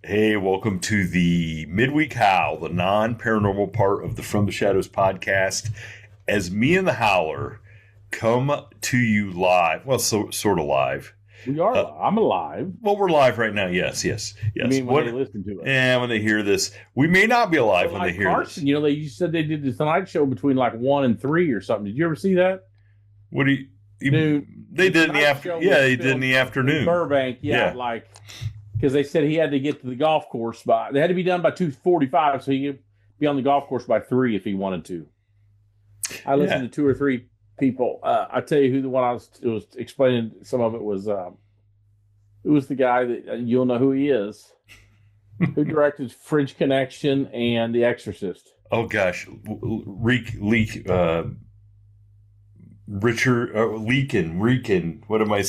Hey, welcome to the Midweek Howl, the non-paranormal part of the From the Shadows podcast. As me and the Howler come to you live, well, sort of live. We are. I'm alive. Well, we're live right now. Yes. You mean when they listen to us? Yeah, when they hear this, we may not be alive when like they hear Carson, this. You said they did the Tonight Show between like 1 and 3 or something. Did you ever see that? What do you? Dude, they did in the afternoon. Yeah, they did in the afternoon. Burbank, yeah. Like because they said he had to get to the golf course by. They had to be done by 2:45, so he could be on the golf course by 3 if he wanted to. I listened to 2 or 3 people. I tell you who the one I was explaining. Some of it was. It was the guy that you'll know who he is, who directed French Connection and The Exorcist. Oh gosh, Richard Leakin. What am I?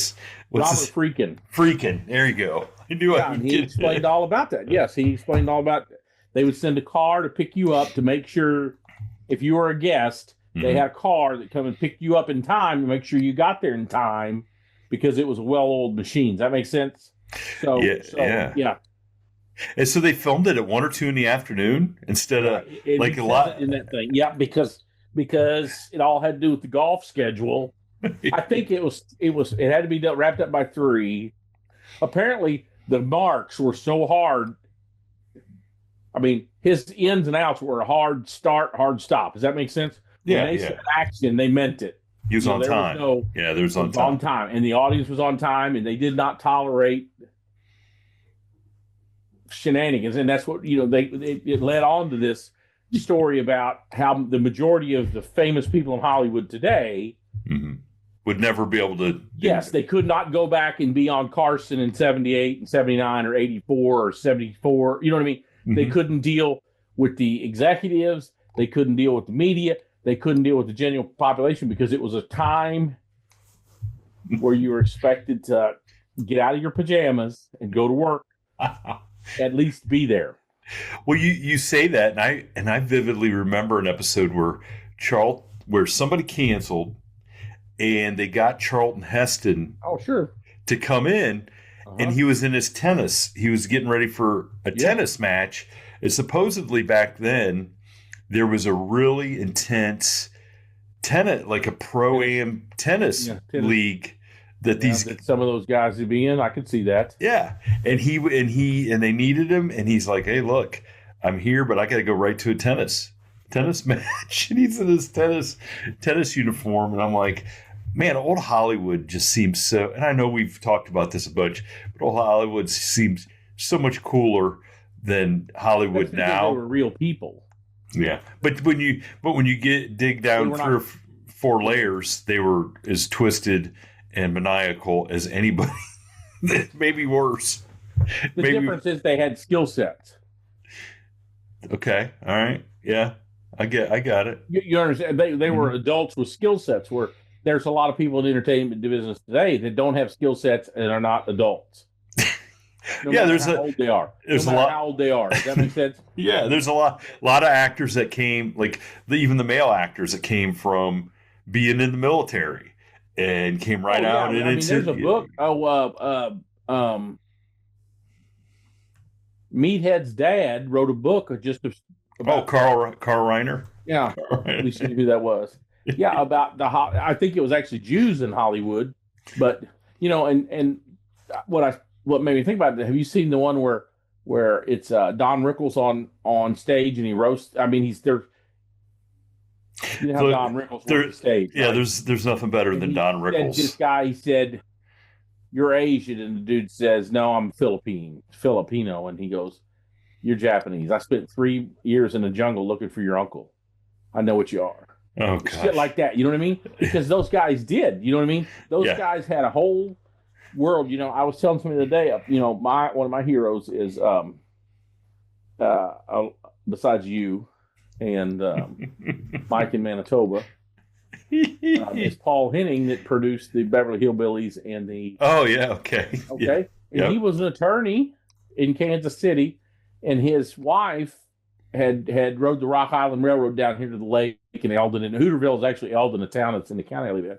Robert Freakin. Freakin. There you go. I knew I would he explained all about that. Yes, he explained all about that. They would send a car to pick you up to make sure if you were a guest, they had a car that come and pick you up in time to make sure you got there in time because it was a well-oiled machine. Does that make sense? Yeah. And so they filmed it at 1 or 2 in the afternoon instead of like a lot in that thing. Yeah, because it all had to do with the golf schedule. I think it had to be wrapped up by 3. Apparently, the marks were so hard. I mean, his ins and outs were a hard start, hard stop. Does that make sense? Yeah. When they said action, they meant it. He was on time. There was on time. And the audience was on time, and they did not tolerate shenanigans. And that's what, it led on to this story about how the majority of the famous people in Hollywood today would never be able to. Yes, they could not go back and be on Carson in 78 and 79 or 84 or 74. You know what I mean? They couldn't deal with the executives. They couldn't deal with the media. They couldn't deal with the general population because it was a time where you were expected to get out of your pajamas and go to work, at least be there. Well, you say that, and I vividly remember an episode where somebody canceled, and they got Charlton Heston. Oh, sure. To come in, and he was in his tennis. He was getting ready for a tennis match. And supposedly back then, there was a really intense tennis, like a pro-am tennis league that that some of those guys would be in. I could see that. Yeah. And they needed him. And he's like, hey, look, I'm here, but I got to go right to a tennis match. And he's in his tennis uniform. And I'm like, man, old Hollywood just seems so, and I know we've talked about this a bunch, but old Hollywood seems so much cooler than Hollywood now. They were real people. Yeah, but when you dig down 3 or 4 layers, they were as twisted and maniacal as anybody. Maybe worse. The difference is they had skill sets. Okay, all right, yeah, I got it. You understand? They were adults with skill sets. Where there's a lot of people in the entertainment business today that don't have skill sets and are not adults. There's how old they are. There's a lot. How old they are. Does that make sense? Yeah, there's a lot of actors that came, like even the male actors that came from being in the military and came right out. And there's a book. Meathead's dad wrote a book about Carl Reiner. Yeah, we see who that was. Yeah, about I think it was actually Jews in Hollywood, but and what made me think about it, have you seen the one where it's Don Rickles on stage and he roasts? I mean, he's there. You know how Don Rickles roasts the stage. Yeah, right? There's nothing better than Don Rickles. This guy, he said, "You're Asian," and the dude says, "No, I'm Filipino," and he goes, "You're Japanese. I spent 3 years in the jungle looking for your uncle. I know what you are." Oh, gosh. Shit like that. You know what I mean? Because those guys did. You know what I mean? Those guys had a whole world. I was telling somebody the other day, one of my heroes is besides you and Mike in Manitoba, is Paul Henning that produced the Beverly Hillbillies and the okay. And he was an attorney in Kansas City, and his wife had rode the Rock Island Railroad down here to the lake in Eldon, and Hooterville is actually Eldon, a town that's in the county I live in.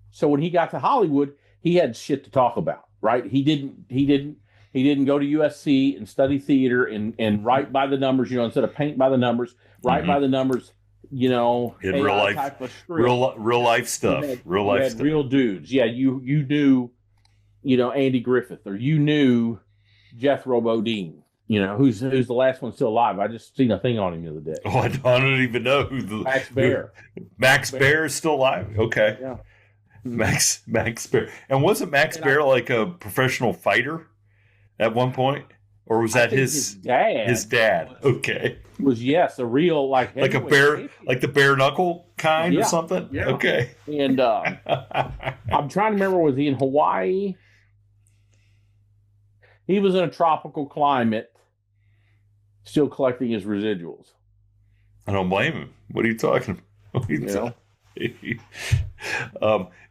So when he got to Hollywood, he had shit to talk about. right? He didn't go to USC and study theater and write by the numbers, instead of paint by the numbers, write by the numbers, in real life, type of script. real life stuff, real dudes. Yeah, you knew, Andy Griffith, or you knew Jethro Bodine. Who's the last one still alive? I just seen a thing on him the other day. Oh, I don't even know who Max Baer. Max Baer is still alive. Okay. Yeah. Max Baer. And wasn't Max Baer like a professional fighter at one point? Or was that his dad? His dad. Okay. Was a real like a bare, like the bare knuckle kind or something? Yeah. Okay. And I'm trying to remember, was he in Hawaii? He was in a tropical climate, still collecting his residuals. I don't blame him. What are you talking about?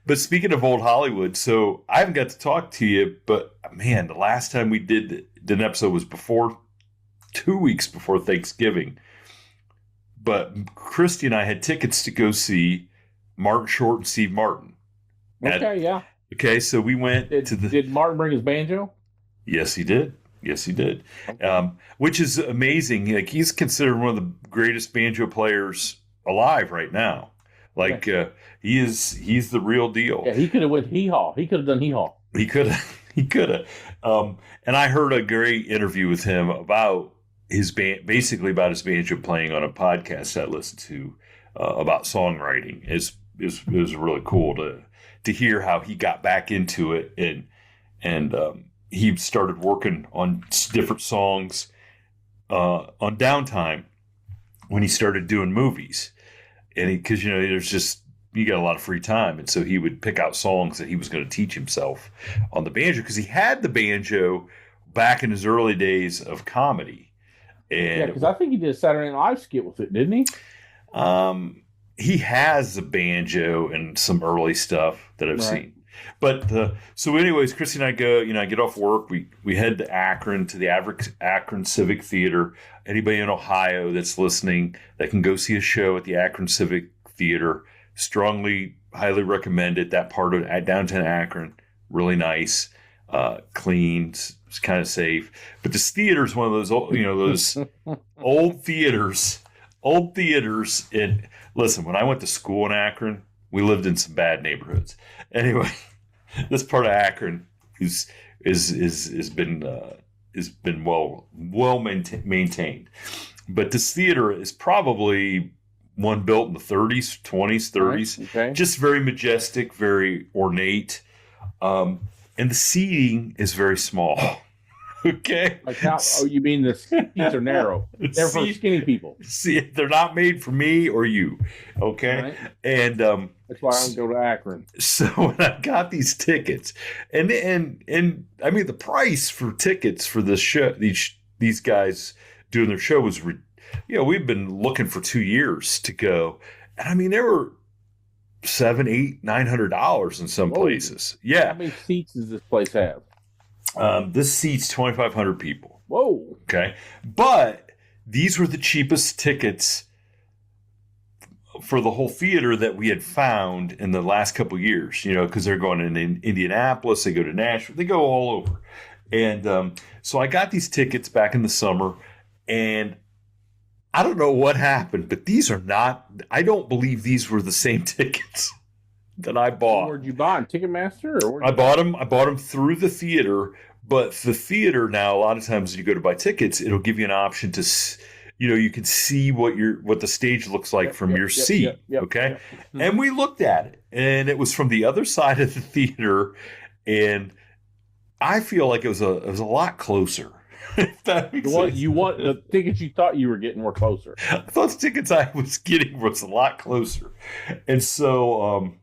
But speaking of old Hollywood, so I haven't got to talk to you, but man, the last time we did an episode was 2 weeks before Thanksgiving. But Christy and I had tickets to go see Martin Short and Steve Martin. Okay, so we went to the... Did Martin bring his banjo? Yes, he did. Okay. Which is amazing. Like, he's considered one of the greatest banjo players alive right now. Like, he's the real deal. Yeah, he could have went hee-haw. He could have done hee-haw. He could have. And I heard a great interview with him about his basically about his banjo playing on a podcast I listened to about songwriting. It was really cool to hear how he got back into it, and he started working on different songs on downtime when he started doing movies. And because, there's just, you got a lot of free time. And so he would pick out songs that he was going to teach himself on the banjo, because he had the banjo back in his early days of comedy. And because I think he did a Saturday Night Live skit with it, didn't he? He has the banjo and some early stuff that I've seen. But so anyways, Christy and I go, I get off work. We head to Akron, to the Akron Civic Theater. Anybody in Ohio that's listening that can go see a show at the Akron Civic Theater, highly recommend it. That part of downtown Akron, really nice, clean, it's kind of safe. But this theater is one of those those old theaters. And listen, when I went to school in Akron, we lived in some bad neighborhoods. Anyway, this part of Akron is been well maintained. But this theater is probably one built in the 20s, 30s. Okay. Just very majestic, very ornate. And the seating is very small. Okay. Like how? Oh, you mean the seats are narrow? They're for skinny people. See, they're not made for me or you. Okay. Right. And that's why I don't go to Akron. So when I got these tickets, and I mean, the price for tickets for this show, these guys doing their show was, we've been looking for 2 years to go, and I mean, they were $700, $800, $900 in some places. Yeah. How many seats does this place have? This seats 2,500 people. Whoa. Okay. But these were the cheapest tickets for the whole theater that we had found in the last couple of years, because they're going in Indianapolis, they go to Nashville, they go all over. And so I got these tickets back in the summer, and I don't know what happened, but I don't believe these were the same tickets that I bought. Where'd you buy them? Ticketmaster? Or I bought them through the theater, but the theater now, a lot of times when you go to buy tickets, it'll give you an option to, you can see what the stage looks like from your seat. Okay. Mm-hmm. And we looked at it, and it was from the other side of the theater. And I feel like it was a lot closer. If that makes sense. The tickets you thought you were getting were closer. I thought the tickets I was getting was a lot closer. And so,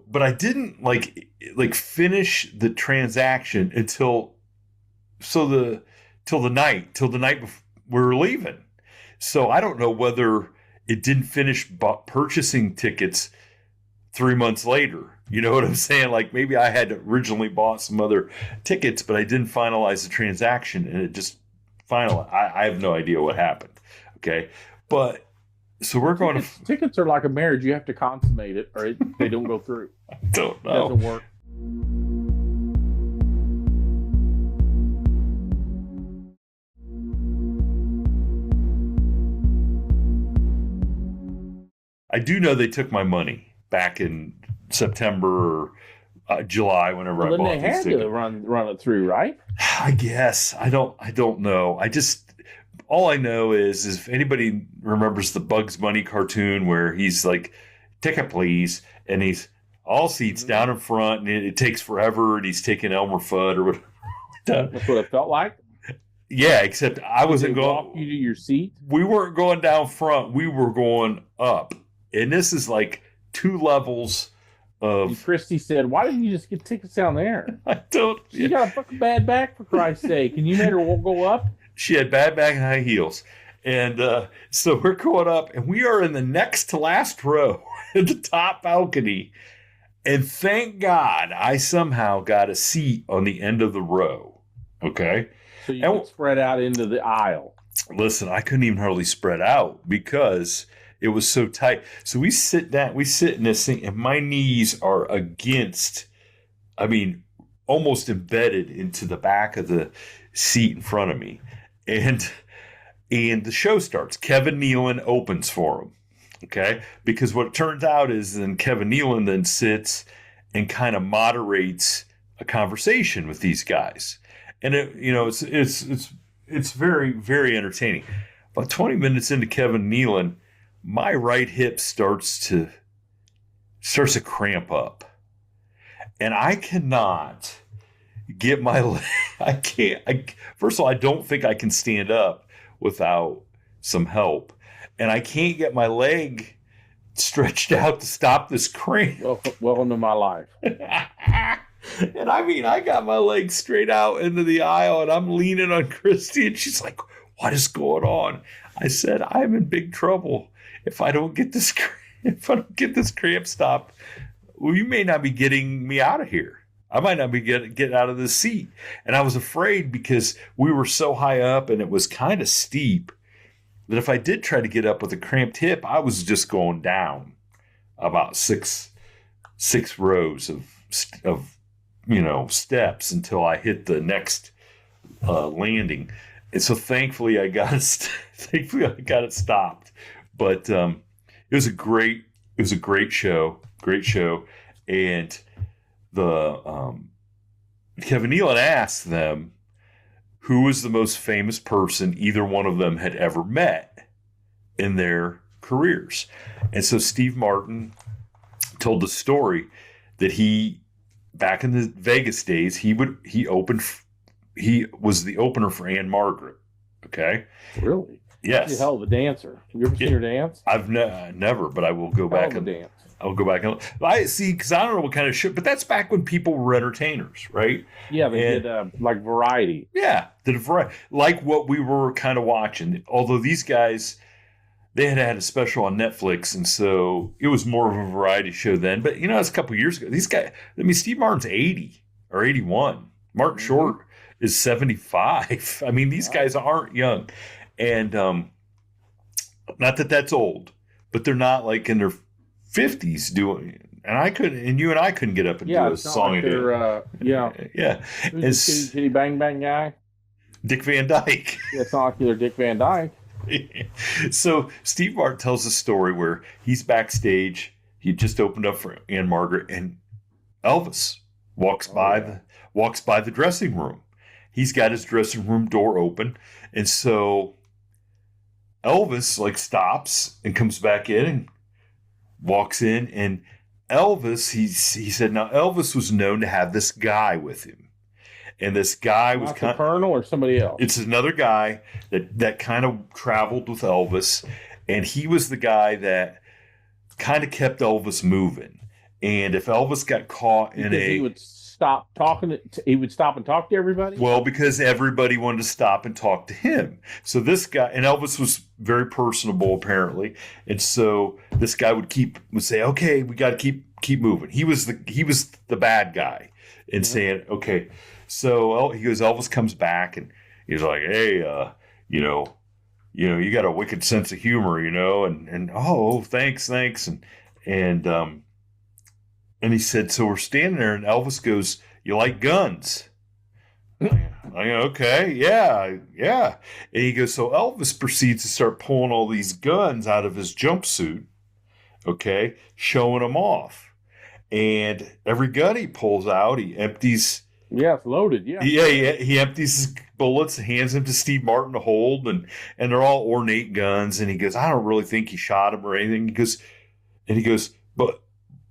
but I didn't like finish the transaction until the night before we were leaving. So I don't know whether it didn't finish purchasing tickets 3 months later. You know what I'm saying? Like, maybe I had originally bought some other tickets, but I didn't finalize the transaction, and it just finalized. I have no idea what happened. Okay. But so we're going to... Tickets are like a marriage. You have to consummate it, or they don't go through. I don't know. It doesn't work. I do know they took my money back in September or July, whenever I Well, then bought they these had tickets. to run it through, right? I guess I don't know. All I know is if anybody remembers the Bugs Bunny cartoon where he's like, "Ticket, please," and he's all seats down in front, and it takes forever, and he's taking Elmer Fudd or whatever. That's what it felt like. Yeah, except I wasn't Did they walk going. you to your seat? We weren't going down front. We were going up, and this is like 2 levels And of. Christy said, "Why didn't you just get tickets down there? I don't. She got a fucking bad back, for Christ's sake. Can you make her go up?" She had bad back and high heels. And so we're going up, and we are in the next to last row at the top balcony. And thank God I somehow got a seat on the end of the row. Okay. So you could spread out into the aisle. Listen, I couldn't even hardly spread out because it was so tight. So we sit in this thing, and my knees are against, almost embedded into the back of the seat in front of me. And the show starts. Kevin Nealon opens for him. Okay? Because what it turns out is then Kevin Nealon then sits and kind of moderates a conversation with these guys. And it's very, very entertaining. About 20 minutes into Kevin Nealon, my right hip starts to cramp up. And I cannot get my leg. I can't. First of all, I don't think I can stand up without some help. And I can't get my leg stretched out to stop this cramp. Welcome to my life. And I got my leg straight out into the aisle, and I'm leaning on Christy, and she's like, "What is going on?" I said, "I'm in big trouble. If I don't get this cramp stopped, well, you may not be getting me out of here. I might not be getting out of this seat." And I was afraid because we were so high up and it was kind of steep that if I did try to get up with a cramped hip, I was just going down about six rows of steps until I hit the next landing. And so thankfully I got it stopped. But it was a great show. And the Kevin Nealon asked them who was the most famous person either one of them had ever met in their careers. And so Steve Martin told the story that he, back in the Vegas days, he was the opener for Anne Margaret. Okay. Really? Yes. She's a hell of a dancer. Have you ever seen her dance? I've never, but I will go back and dance. I'll go back and I see, because I don't know what kind of shit, but that's back when people were entertainers, right? Yeah, they did like variety. Yeah, did a variety, like what we were kind of watching. Although these guys, they had a special on Netflix, and so it was more of a variety show then. But it's a couple of years ago. These guys, Steve Martin's 80 or 81. Martin Short is 75. These guys aren't young, and not that that's old, but they're not like in their 50s doing. And you and I couldn't get up and do a song. Like yeah. Who's the Kitty Bang Bang guy? Dick Van Dyke. Yeah, it's not like they're Dick Van Dyke. So Steve Martin tells a story where he's backstage. He just opened up for Anne Margaret, and Elvis walks by the dressing room. He's got his dressing room door open, and so Elvis stops and comes back in and walks in, and Elvis, he said, now Elvis was known to have this guy with him, and this guy was the Colonel or somebody else. It's another guy that kind of traveled with Elvis, and he was the guy that kind of kept Elvis moving. And if Elvis got caught he would stop talking. He would stop and talk to everybody. Well, because everybody wanted to stop and talk to him. So this guy, and Elvis was very personable apparently, and so this guy would say, "Okay, we got to keep moving." He was the bad guy, and saying, "Okay." So he goes. Elvis comes back and he's like, "Hey, you got a wicked sense of humor, and oh, thanks, and he said, so we're standing there, and Elvis goes, "You like guns?" I go, "Okay, yeah. And he goes, so Elvis proceeds to start pulling all these guns out of his jumpsuit, okay, showing them off. And every gun he pulls out, he empties. Yeah, it's loaded. Yeah. He empties his bullets, hands them to Steve Martin to hold, and they're all ornate guns. And he goes, I don't really think he shot him or anything. He goes, but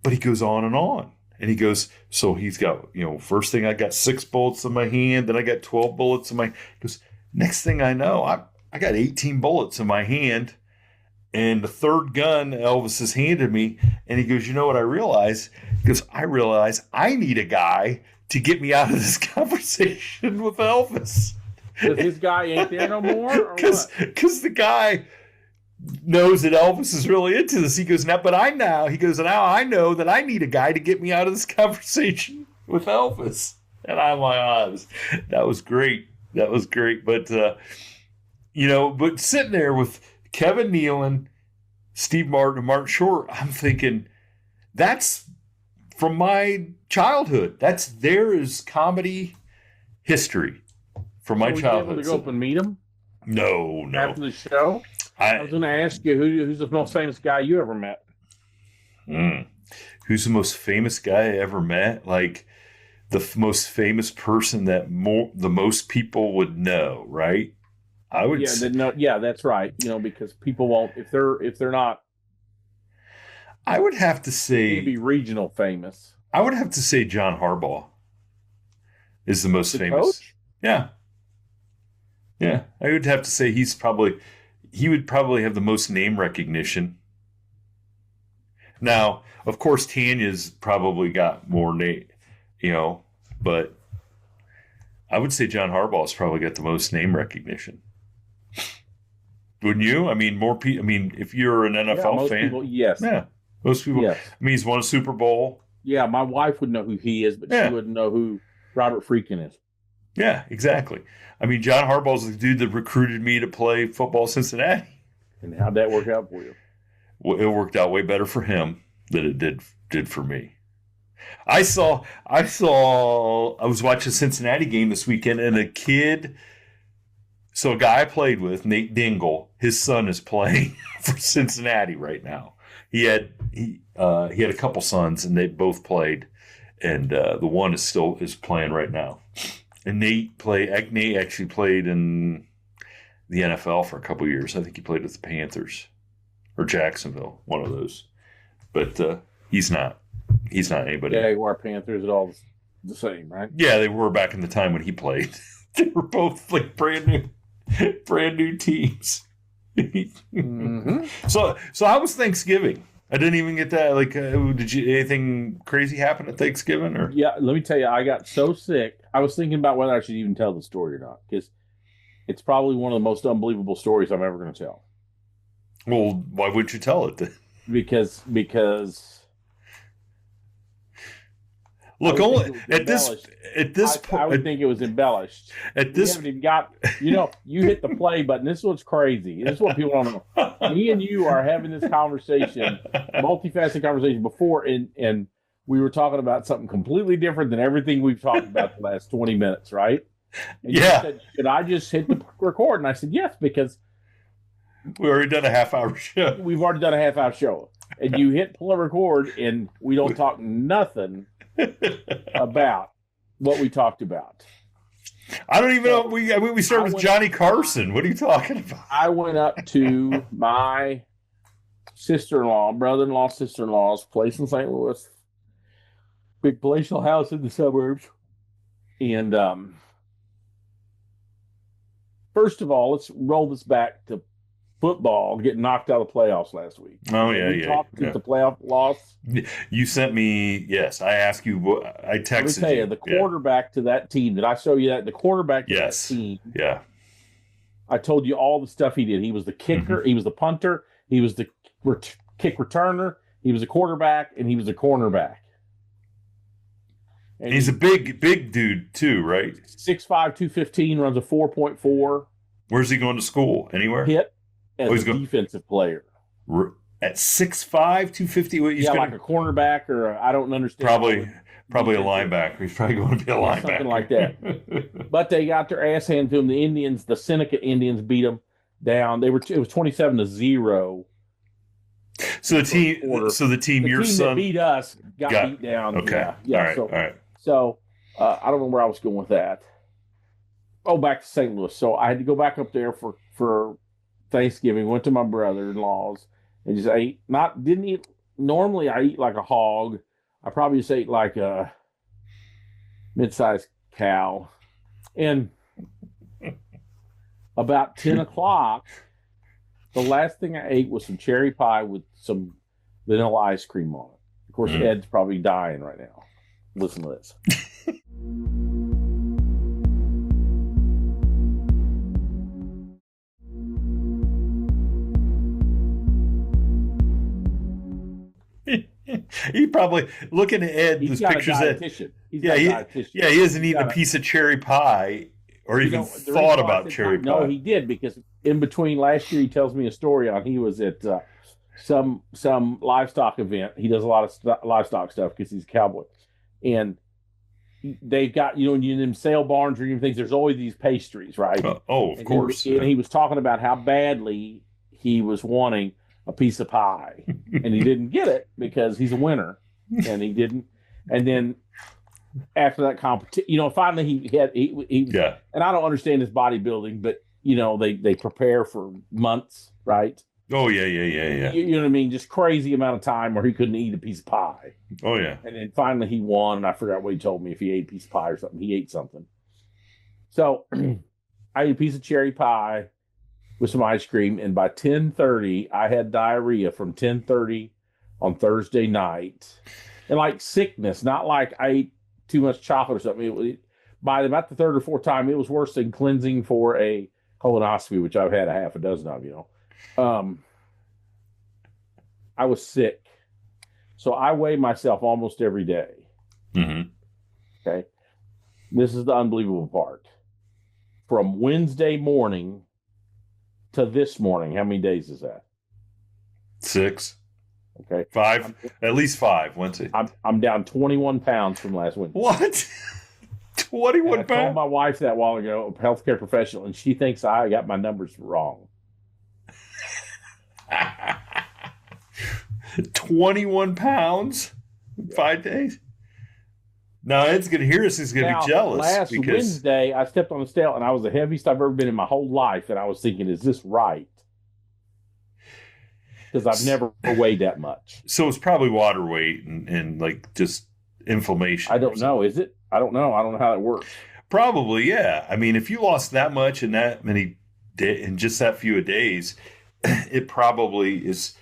he goes on and on. And he goes, so he's got, first thing I got 6 bullets in my hand, then I got 12 bullets in my. He goes, next thing I know, I got 18 bullets in my hand. And the third gun Elvis has handed me, and he goes, you know what I realized? He goes, I realize I need a guy to get me out of this conversation with Elvis. Because this guy ain't there no more? Because the guy knows that Elvis is really into this. He goes, now I know that I need a guy to get me out of this conversation with Elvis. And I'm like, that was great. That was great. But, but sitting there with Kevin Nealon, Steve Martin, and Martin Short, I'm thinking, that's from my childhood. There is comedy history from my childhood. Were you able to go up and meet him? No. After the show? I was going to ask you, who's the most famous guy you ever met? Who's the most famous guy I ever met? Like the most famous person that the most people would know, right? I would say, that's right. Because people won't if they're not. I would have to say maybe regional famous. I would have to say John Harbaugh is the most famous. Coach? Yeah. I would have to say he would probably have the most name recognition. Now, of course, Tanya's probably got more name, but I would say John Harbaugh's probably got the most name recognition. Wouldn't you? I mean, more people. I mean, if you're an NFL fan, people, yes. Yeah, most people. Yes. I mean, he's won a Super Bowl. Yeah, my wife would know who he is, but she wouldn't know who Robert Friedkin is. Yeah, exactly. I mean, John Harbaugh's the dude that recruited me to play football at Cincinnati. And how'd that work out for you? Well, it worked out way better for him than it did for me. I was watching a Cincinnati game this weekend, and a guy I played with, Nate Dingle, his son is playing for Cincinnati right now. He had a couple sons, and they both played, and the one is playing right now. And Nate actually played in the NFL for a couple of years. I think he played with the Panthers or Jacksonville, one of those. But he's not anybody. Jaguar, Panthers, are all the same, right? Yeah, they were back in the time when he played. They were both like brand new teams. Mm-hmm. So how was Thanksgiving? I didn't even get that. Like, did you anything crazy happen at Thanksgiving? Or yeah, let me tell you, I got so sick. I was thinking about whether I should even tell the story or not, because it's probably one of the most unbelievable stories I'm ever going to tell. Well, why wouldn't you tell it then? Because look, only at this point, I would think it was embellished. At this, we haven't even got. You hit the play button. This is what's crazy. This is what people don't know. Me and you are having this conversation, multifaceted conversation before, and we were talking about something completely different than everything we've talked about the last 20 minutes, right? And you said, should I just hit the record? And I said, yes, because we already done a half-hour show. We've already done a half-hour show. And you hit pull record, and we don't talk nothing about what we talked about. I don't even know. We started with Johnny Carson. What are you talking about? I went up to my brother-in-law, sister-in-law's place in St. Louis. Big palatial house in the suburbs. And first of all, let's roll this back to football getting knocked out of the playoffs last week. Oh, yeah, we talked at the playoff loss. You sent me, yes. I asked you, I texted you. Let me tell you, the quarterback to that team, did I show you that? The quarterback to that team. Yeah. I told you all the stuff he did. He was the kicker, he was the punter, he was the kick returner, he was a quarterback, and he was a cornerback. And he's a big dude, too, right? 6'5", 215, runs a 4.4. Where's he going to school? Anywhere? Hit as a defensive player. At 6'5", 250? Like a cornerback, or I don't understand. Probably a linebacker. He's probably going to be a linebacker. Something like that. But they got their ass handed to them. The Indians, the Seneca Indians beat them down. It was 27-0. So the team, your team son that beat us got beat down. Okay. Yeah. All right. So I don't know where I was going with that. Oh, back to St. Louis. So I had to go back up there for Thanksgiving. Went to my brother-in-law's and just ate. Didn't eat. Normally I eat like a hog. I probably just ate like a mid-sized cow. And about 10 o'clock, the last thing I ate was some cherry pie with some vanilla ice cream on it. Of course, Ed's probably dying right now. Listen to this. He probably looking at Ed. He's Those got pictures a dietitian. He's got a dietitian. He hasn't eaten a piece of cherry pie or even thought about cherry pie. No, he did, because in between last year, he tells me a story on he was at some livestock event. He does a lot of livestock stuff because he's a cowboy, and they've got in them sale barns or even things. There's always these pastries, right? Of course. And he was talking about how badly he was wanting a piece of pie, and he didn't get it because he's a winner, and he didn't. And then after that competition, finally he and I don't understand his bodybuilding, but they prepare for months, right? Oh yeah. You know what I mean? Just crazy amount of time where he couldn't eat a piece of pie. Oh yeah. And then finally he won, and I forgot what he told me, if he ate a piece of pie or something. He ate something. So I ate a piece of cherry pie with some ice cream, and by 10:30 I had diarrhea from 10:30 on Thursday night, and like sickness, not like I ate too much chocolate or something. By about the third or fourth time, it was worse than cleansing for a colonoscopy, which I've had a half a dozen of. I was sick, so I weigh myself almost every day. Mm-hmm. Okay, this is the unbelievable part. From Wednesday morning to this morning, how many days is that? 6. Okay. 5. At least 5. Wednesday. I'm down 21 pounds from last Wednesday. What? 21 pounds? I told my wife that a while ago, a healthcare professional, and she thinks I got my numbers wrong. 21 pounds in 5 days? Now Ed's going to hear us. He's going to be jealous. Last Wednesday, I stepped on the scale, and I was the heaviest I've ever been in my whole life, and I was thinking, is this right? Because I've never weighed that much. So it's probably water weight and like just inflammation. I don't know. Is it? I don't know. I don't know how it works. Probably, yeah. I mean, if you lost that much in that many in just that few days, it probably is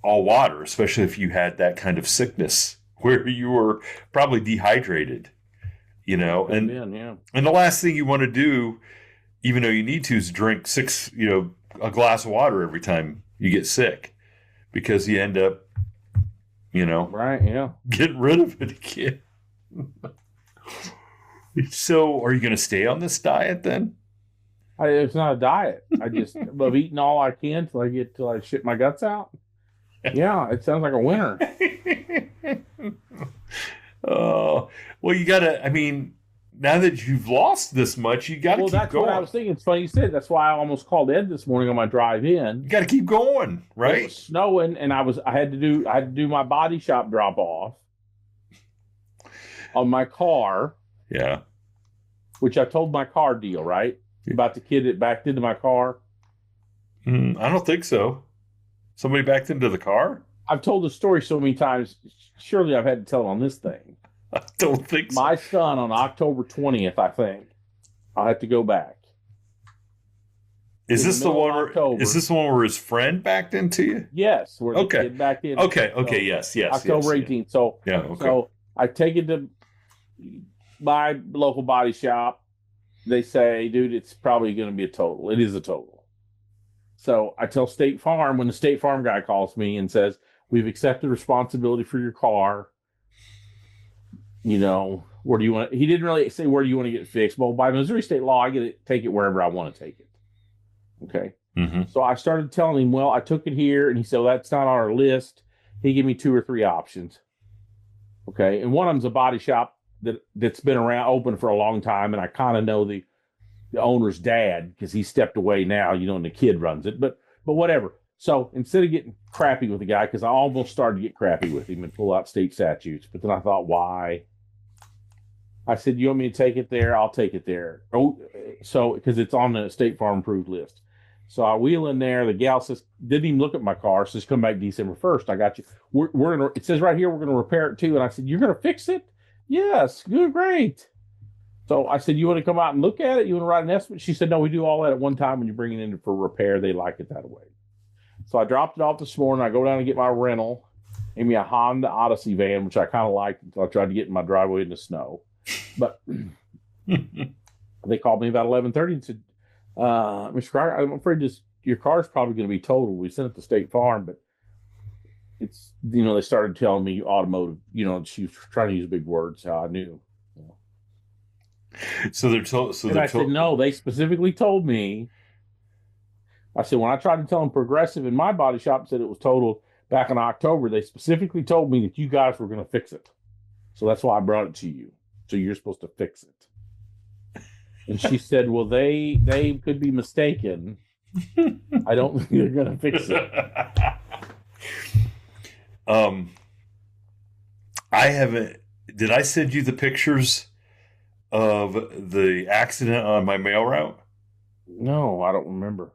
all water, especially if you had that kind of sickness where you were probably dehydrated, and the last thing you want to do, even though you need to, is drink a glass of water every time you get sick, because you end up, right, yeah, getting rid of it again. So, are you going to stay on this diet then? It's not a diet. I just love eating all I can till I shit my guts out. Yeah, it sounds like a winner. Oh, well, you gotta. I mean, now that you've lost this much, you gotta keep going. Well, that's what I was thinking. It's funny you said. That's why I almost called Ed this morning on my drive in. You got to keep going, right? It was snowing, and I had to do my body shop drop off on my car. Yeah. Which I told my car deal, right? About the kid that backed into my car. I don't think so. Somebody backed into the car? I've told the story so many times. Surely I've had to tell it on this thing. I don't think so. My son on October 20th, I think. I'll have to go back. Is this the one where his friend backed into you? Yes. Where the kid backed in. Okay. Yes. October 18th. So, so I take it to my local body shop. They say, dude, it's probably going to be a total. It is a total. So I tell State Farm, when the State Farm guy calls me and says, we've accepted responsibility for your car. Where do you want it? He didn't really say, where do you want to get it fixed? Well, by Missouri state law, I get to take it wherever I want to take it. Okay. Mm-hmm. So I started telling him, well, I took it here. And he said, well, that's not on our list. He gave me 2 or 3 options. Okay. And one of them's a body shop that's been around, open for a long time. And I kind of know the owner's dad because he stepped away now, and the kid runs it. But whatever. So instead of getting crappy with the guy, because I almost started to get crappy with him and pull out state statutes, but then I thought, why? I said, you want me to take it there? I'll take it there. Oh, so because it's on the State Farm approved list. So I wheel in there. The gal says, didn't even look at my car. Says, come back December 1st. I got you. We're gonna. It says right here we're gonna repair it too. And I said, you're gonna fix it? Yes, good, great. So I said, you want to come out and look at it? You want to write an estimate? She said, no, we do all that at one time when you bring it in for repair. They like it that way. So I dropped it off this morning. I go down and get my rental, gave me a Honda Odyssey van, which I kind of liked until I tried to get in my driveway in the snow. But they called me about 11:30 and said, Mr. Cryer, I'm afraid your car's probably going to be totaled. We sent it to State Farm, but it's, they started telling me automotive, she was trying to use big words, how I knew. So they're told. So I said, no, they specifically told me. I said, when I tried to tell them Progressive in my body shop said it was totaled back in October, they specifically told me that you guys were going to fix it. So that's why I brought it to you. So you're supposed to fix it. And she said, well, they could be mistaken. I don't think they're going to fix it. I haven't. Did I send you the pictures of the accident on my mail route? No, I don't remember.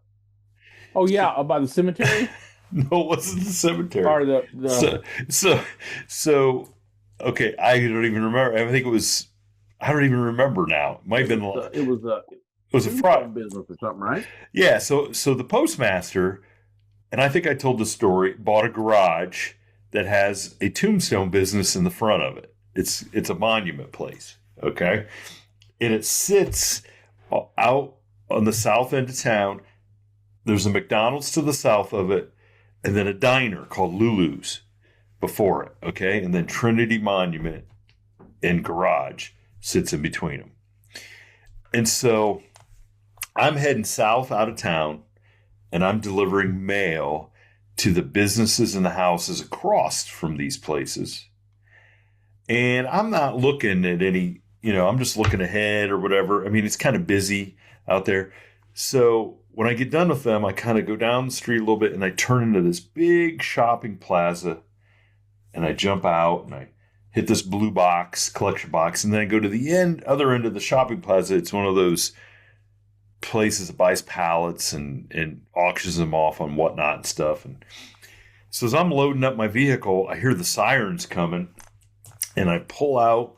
Oh yeah, by the cemetery. No, it wasn't the cemetery. Or the... So. Okay, I don't even remember. I think it was. I don't even remember now. It might have been. It was a fraud business or something, right? Yeah. So the postmaster, and I think I told the story, bought a garage that has a tombstone business in the front of it. It's a monument place. Okay, and it sits out on the south end of town. There's a McDonald's to the south of it, and then a diner called Lulu's before it. Okay, and then Trinity Monument and garage sits in between them. And so I'm heading south out of town, and I'm delivering mail to the businesses and the houses across from these places. And I'm not looking at any, I'm just looking ahead or whatever. I mean, it's kind of busy out there. So when I get done with them, I kind of go down the street a little bit and I turn into this big shopping plaza, and I jump out and I hit this blue box, collection box, and then I go to the other end of the shopping plaza. It's one of those places that buys pallets and auctions them off on whatnot and stuff. And so as I'm loading up my vehicle, I hear the sirens coming, and I pull out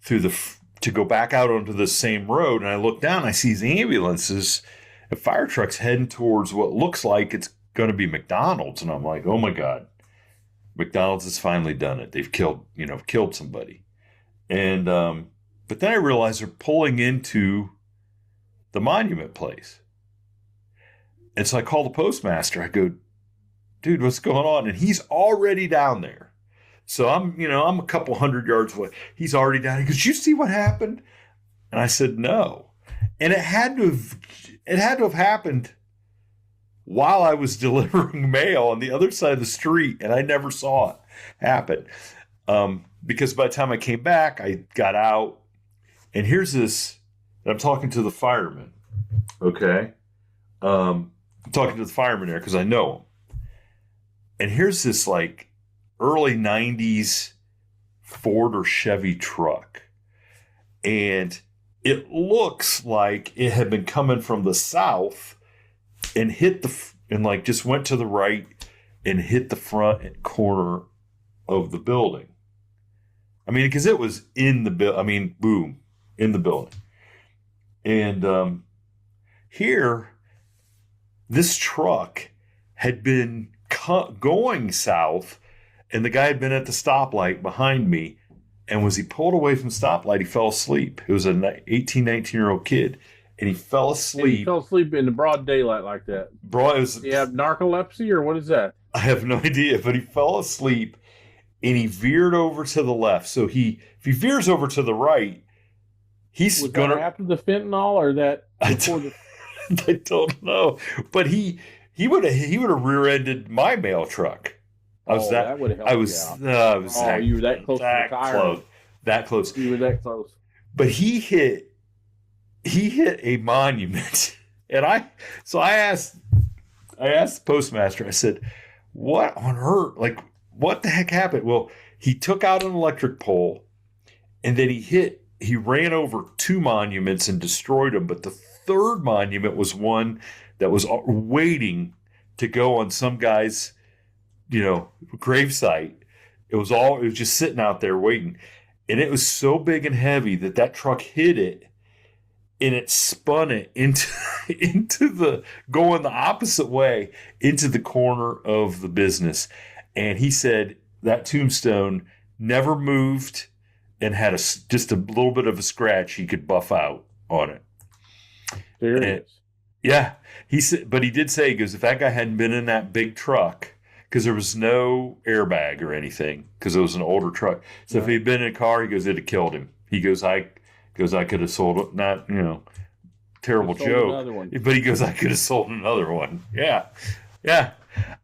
to go back out onto the same road, and I look down, I see these ambulances and fire trucks heading towards what looks like it's going to be McDonald's. And I'm like, oh my God, McDonald's has finally done it. They've killed somebody. And, but then I realized they're pulling into the monument place. And so I call the postmaster. I go, dude, what's going on? And he's already down there. So I'm a couple hundred yards away. He's already down. He goes, you see what happened? And I said, no. And it had to have happened while I was delivering mail on the other side of the street, and I never saw it happen. Because by the time I came back, I got out, and here's this. I'm talking to the fireman. Okay, I'm talking to the fireman there because I know him. And here's this like early '90s Ford or Chevy truck, and it looks like it had been coming from the south and just went to the right and hit the front corner of the building. I mean, because it was in the boom, in the building. And here, this truck had been going south, and the guy had been at the stoplight behind me. And as he pulled away from the stoplight, he fell asleep. It was an 19-year-old kid, and he fell asleep. And he fell asleep in the broad daylight like that. Do you have narcolepsy, or what is that? I have no idea, but he fell asleep, and he veered over to the left. So if he veers over to the right, he's going to... after the fentanyl, or that before I don't know. But he would have rear-ended my mail truck. That would have helped. You were that close to the tire. That close. You were that close. But he hit a monument, and I the postmaster, I said, what on earth? Like, what the heck happened? Well, he took out an electric pole and then he ran over 2 monuments and destroyed them. But the third monument was one that was waiting to go on some guy's, gravesite. It was just sitting out there waiting. And it was so big and heavy that truck hit it and it spun it into going the opposite way into the corner of the business. And he said that tombstone never moved and had just a little bit of a scratch he could buff out on it. There it is. Yeah. He said, but he did say, he goes, if that guy hadn't been in that big truck, because there was no airbag or anything, because it was an older truck. So if he'd been in a car, he goes, it'd have killed him. He goes, I could have sold it. Not, terrible joke. But he goes, I could have sold another one. Yeah. Yeah.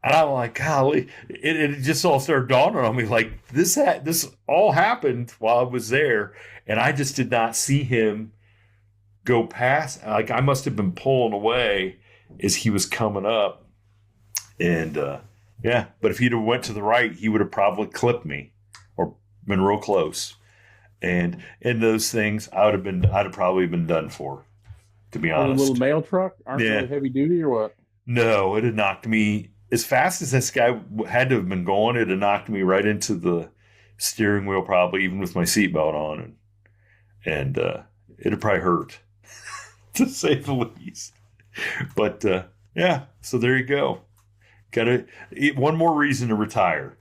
And I'm like, golly, it just all started dawning on me, like, this all happened while I was there, and I just did not see him go past. Like, I must have been pulling away as he was coming up. And, but if he'd have went to the right, he would have probably clipped me or been real close. And in those things, I'd have probably been done for, to be honest. A little mail truck? Aren't they heavy duty or what? No, it had knocked me as fast as this guy had to have been going. It had knocked me right into the steering wheel, probably even with my seatbelt on, and it had probably hurt, to say the least. But so there you go. One more reason to retire.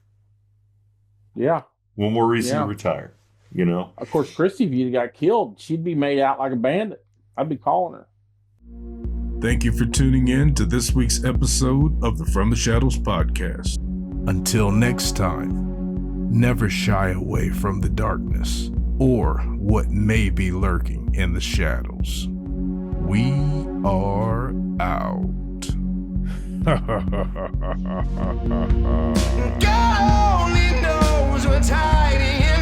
Yeah. One more reason to retire. Of course, Christy, if you got killed, she'd be made out like a bandit. I'd be calling her. Thank you for tuning in to this week's episode of the From the Shadows podcast. Until next time, never shy away from the darkness or what may be lurking in the shadows. We are out. God only knows what's hiding in